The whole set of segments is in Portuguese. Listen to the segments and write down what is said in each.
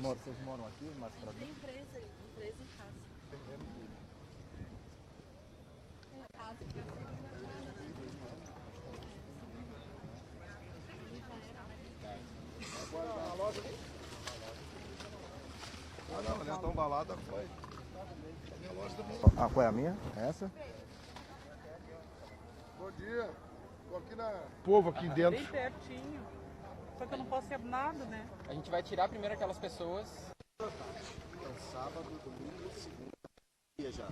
Vocês moram aqui, mais pra Tem empresa em casa. A loja ali? Ah não, ela é tão balada, foi. Minha loja também. Ah, qual é a minha? Essa? Bom dia. Tô aqui na... Povo aqui dentro. Bem pertinho. Só que eu não posso ser nada, né? A gente vai tirar primeiro aquelas pessoas. É sábado, domingo, segunda. Dia já.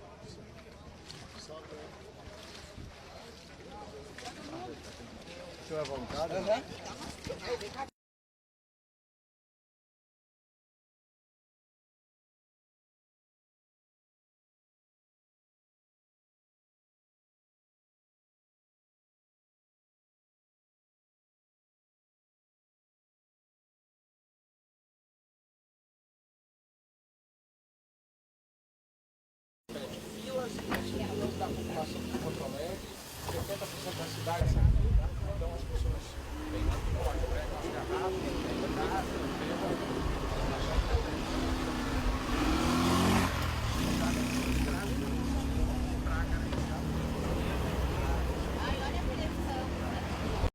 O senhor é voluntário? Uhum. Da população de Porto Alegre, 70% da cidade, então as pessoas